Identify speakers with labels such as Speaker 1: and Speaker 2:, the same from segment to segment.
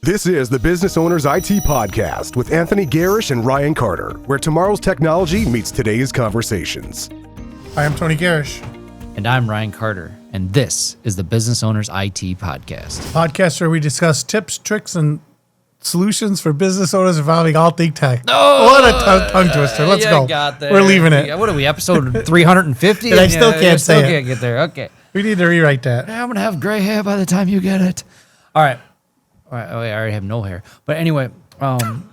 Speaker 1: This is the Business Owners IT Podcast with Anthony Gerasch and Ryan Carter, where tomorrow's technology meets today's conversations.
Speaker 2: Hi, I'm Tony Gerasch.
Speaker 3: And I'm Ryan Carter, and this is the Business Owners IT Podcast.
Speaker 2: Podcast where we discuss tips, tricks, and solutions for business owners involving all things tech.
Speaker 3: Oh,
Speaker 2: what a tongue twister. Let's go.
Speaker 3: Got there.
Speaker 2: We're leaving it.
Speaker 3: What are we, episode 350?
Speaker 2: And I still can't say it.
Speaker 3: Can't get there. Okay.
Speaker 2: We need to rewrite that.
Speaker 3: I'm going to have gray hair by the time you get it. All right. Oh, I already have no hair. But anyway, have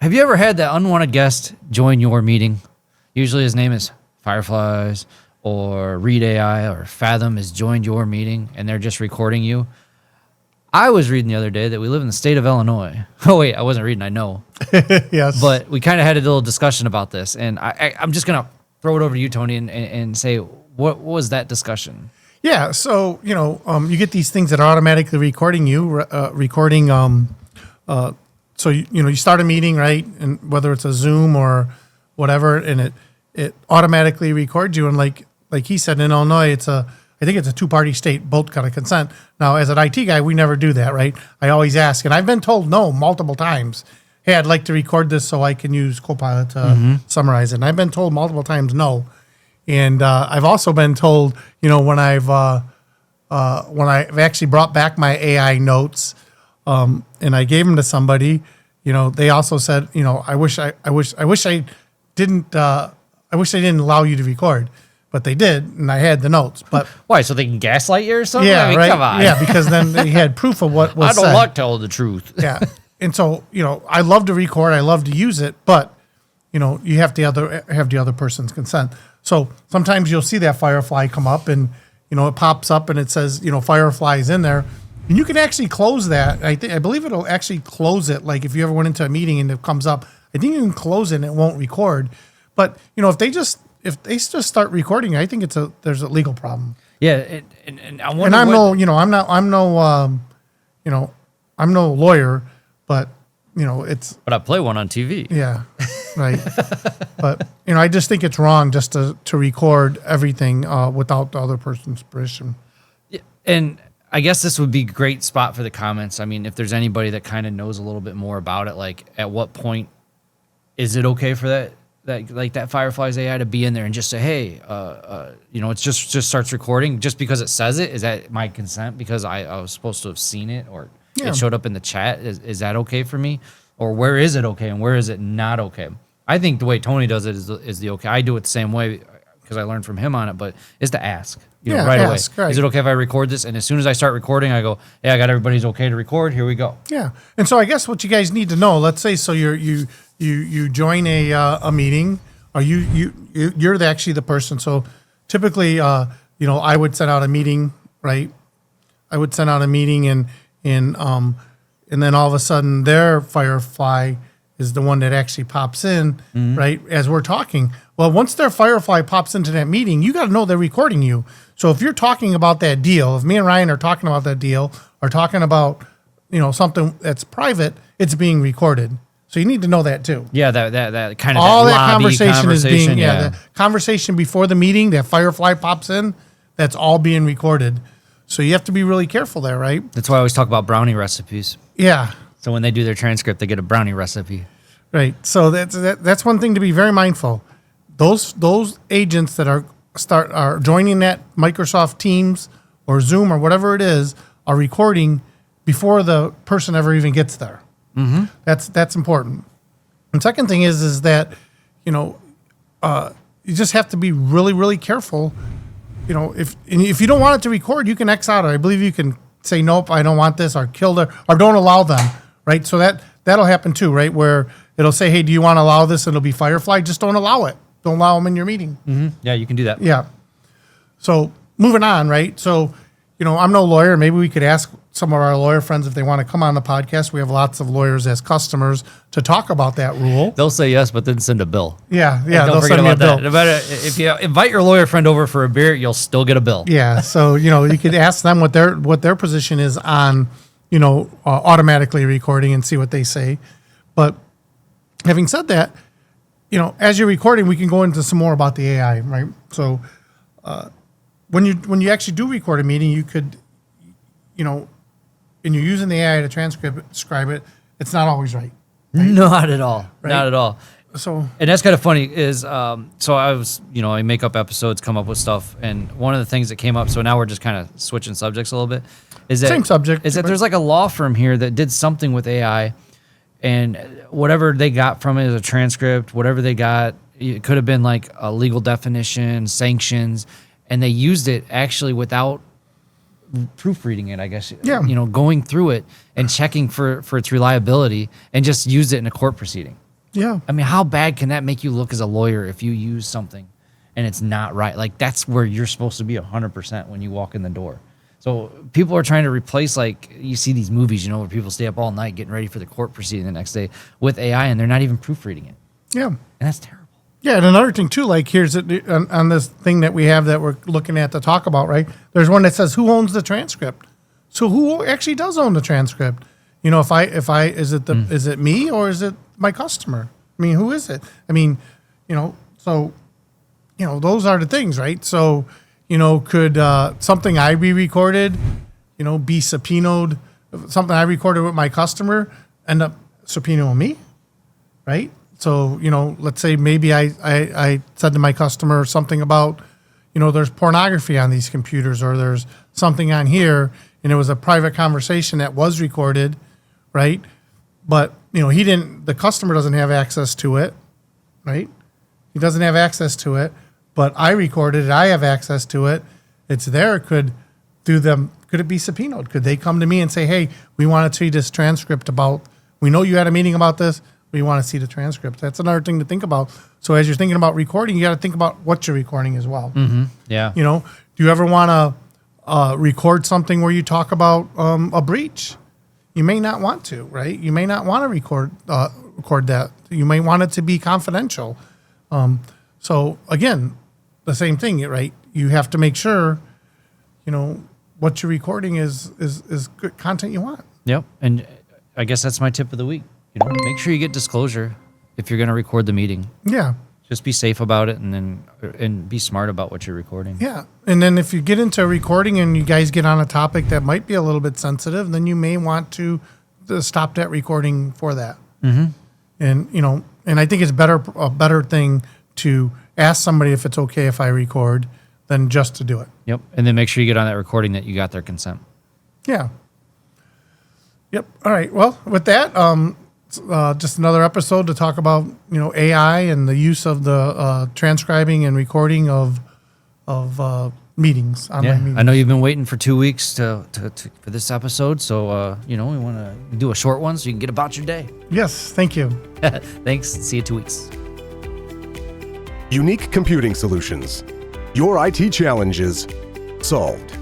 Speaker 3: you ever had that unwanted guest join your meeting? Usually his name is Fireflies or Read.ai or Fathom has joined your meeting and they're just recording you. I was reading the other day that we live in the state of Illinois. Oh, wait, I wasn't reading, I know.
Speaker 2: Yes.
Speaker 3: But we kind of had a little discussion about this. And I'm just going to throw it over to you, Tony, and say, what was that discussion?
Speaker 2: Yeah, so, you get these things that are automatically recording you, so, you start a meeting, right, and whether it's a Zoom or whatever, and it automatically records you, and like he said, in Illinois, I think it's a two-party state, both got to consent. Now, as an IT guy, we never do that, right? I always ask, and I've been told no multiple times. Hey, I'd like to record this so I can use Copilot to summarize it, and I've been told multiple times no. And I've also been told, when I've actually brought back my AI notes, and I gave them to somebody, they also said, I wish I didn't allow you to record, but they did, and I had the notes. But
Speaker 3: why? So they can gaslight you or something?
Speaker 2: Yeah,
Speaker 3: I mean,
Speaker 2: right.
Speaker 3: Come on.
Speaker 2: Yeah, because then they had proof of what was
Speaker 3: I don't
Speaker 2: said.
Speaker 3: like telling the truth.
Speaker 2: Yeah, and so I love to record, I love to use it, but you have to have the other person's consent. So sometimes you'll see that Firefly come up and, it pops up and it says, Firefly is in there. And you can actually close that. I believe it'll actually close it. Like if you ever went into a meeting and it comes up, I think you can close it and it won't record. But, if they just start recording, I think there's a legal problem.
Speaker 3: Yeah. And I wonder
Speaker 2: and I'm no lawyer, but
Speaker 3: But I play one on TV.
Speaker 2: Yeah, right. But, I just think it's wrong just to record everything without the other person's permission.
Speaker 3: Yeah, and I guess this would be a great spot for the comments. I mean, if there's anybody that kind of knows a little bit more about it, like at what point is it okay for that Fireflies AI to be in there and just say, hey, it's just starts recording just because it says it? Is that my consent because I was supposed to have seen it or it showed up in the chat? Is that okay for me? Or where is it okay and where is it not okay? I think the way Tony does it is the okay. I do it the same way because I learned from him on it, but is to ask right away. Right. Is it okay if I record this? And as soon as I start recording, I go, hey, I got everybody's okay to record. Here we go.
Speaker 2: Yeah. And so I guess what you guys need to know, let's say, so you join a meeting, or you're actually the person. So typically, I would send out a meeting, right? I would send out a meeting and then all of a sudden their Firefly is the one that actually pops in, right, as we're talking. Well, once their Firefly pops into that meeting, you got to know they're recording you. So if you're talking about that deal, if me and Ryan are talking about that deal or talking about, something that's private, it's being recorded. So you need to know that too.
Speaker 3: Yeah, that kind of
Speaker 2: all
Speaker 3: that
Speaker 2: conversation is being,
Speaker 3: yeah.
Speaker 2: The conversation before the meeting, that Firefly pops in, that's all being recorded. So you have to be really careful there, right?
Speaker 3: That's why I always talk about brownie recipes.
Speaker 2: Yeah.
Speaker 3: So when they do their transcript, they get a brownie recipe.
Speaker 2: Right. So that's one thing to be very mindful. Those agents that are joining that Microsoft Teams or Zoom or whatever it is are recording before the person ever even gets there. Mm-hmm. That's important. And second thing is that you just have to be really, really careful. If you don't want it to record, you can X out it. I believe you can say, nope, I don't want this, or kill them, or don't allow them, right? So that'll happen too, right? Where it'll say, hey, do you want to allow this? It'll be Firefly. Just don't allow it. Don't allow them in your meeting.
Speaker 3: Mm-hmm. Yeah, you can do that.
Speaker 2: Yeah. So moving on, right? So, I'm no lawyer. Maybe we could ask some of our lawyer friends if they want to come on the podcast. We have lots of lawyers as customers to talk about that rule.
Speaker 3: They'll say yes, but then send a bill.
Speaker 2: Yeah.
Speaker 3: Don't forget about that. No matter if you invite your lawyer friend over for a beer, you'll still get a bill.
Speaker 2: Yeah. So, you could ask them what their position is on, automatically recording and see what they say. But having said that, as you're recording, we can go into some more about the AI, right? So when you actually do record a meeting, you could, in and you're using the AI to transcribe it, it's not always right.
Speaker 3: Not at all.
Speaker 2: Right?
Speaker 3: Not at all.
Speaker 2: So,
Speaker 3: And that's kind of funny is, so I was, I make up episodes, come up with stuff. And one of the things that came up, so now we're just kind of switching subjects a little bit, is that,
Speaker 2: Same subject,
Speaker 3: is that
Speaker 2: but-
Speaker 3: there's like a law firm here that did something with AI, and whatever they got from it is a transcript, whatever they got, it could have been like a legal definition, sanctions, and they used it actually without proofreading it, I guess.
Speaker 2: Yeah.
Speaker 3: Going through it and checking for its reliability, and just used it in a court proceeding.
Speaker 2: yeah.
Speaker 3: I mean, how bad can that make you look as a lawyer if you use something and it's not right? Like, that's where you're supposed to be 100% when you walk in the door. So people are trying to replace, like, you see these movies, where people stay up all night getting ready for the court proceeding the next day with AI, and they're not even proofreading it.
Speaker 2: Yeah.
Speaker 3: And that's terrible.
Speaker 2: Yeah, and another thing too, like here's on this thing that we have that we're looking at to talk about, right? There's one that says who owns the transcript. So who actually does own the transcript? If I is it me or is it my customer? I mean, who is it? I mean, so those are the things, right? So could something I re-recorded, be subpoenaed? Something I recorded with my customer end up subpoenaing me, right? So, let's say maybe I said to my customer something about, there's pornography on these computers, or there's something on here, and it was a private conversation that was recorded, right? But, the customer doesn't have access to it, right? He doesn't have access to it, but I recorded it, I have access to it, it's there. Could it be subpoenaed? Could they come to me and say, hey, we want to see this transcript we know you had a meeting about this, we want to see the transcript. That's another thing to think about. So as you're thinking about recording, you got to think about what you're recording as well.
Speaker 3: Mm-hmm. Yeah.
Speaker 2: Do you ever want to record something where you talk about a breach? You may not want to, right? You may not want to record that. You may want it to be confidential. So again, the same thing, right? You have to make sure, what you're recording is good content you want.
Speaker 3: Yep. And I guess that's my tip of the week. Make sure you get disclosure if you're going to record the meeting.
Speaker 2: Yeah.
Speaker 3: Just be safe about it, and be smart about what you're recording.
Speaker 2: Yeah. And then if you get into a recording and you guys get on a topic that might be a little bit sensitive, then you may want to stop that recording for that.
Speaker 3: Mm-hmm.
Speaker 2: And I think it's a better thing to ask somebody if it's okay if I record than just to do it.
Speaker 3: Yep. And then make sure you get on that recording that you got their consent.
Speaker 2: Yeah. Yep. All right. Well, with that, just another episode to talk about AI and the use of the transcribing and recording of meetings, online meetings.
Speaker 3: I know you've been waiting for 2 weeks for this episode, so we want to do a short one so you can get about your day.
Speaker 2: Yes. Thank you.
Speaker 3: Thanks. See you 2 weeks.
Speaker 1: Unique computing solutions. Your IT challenges solved.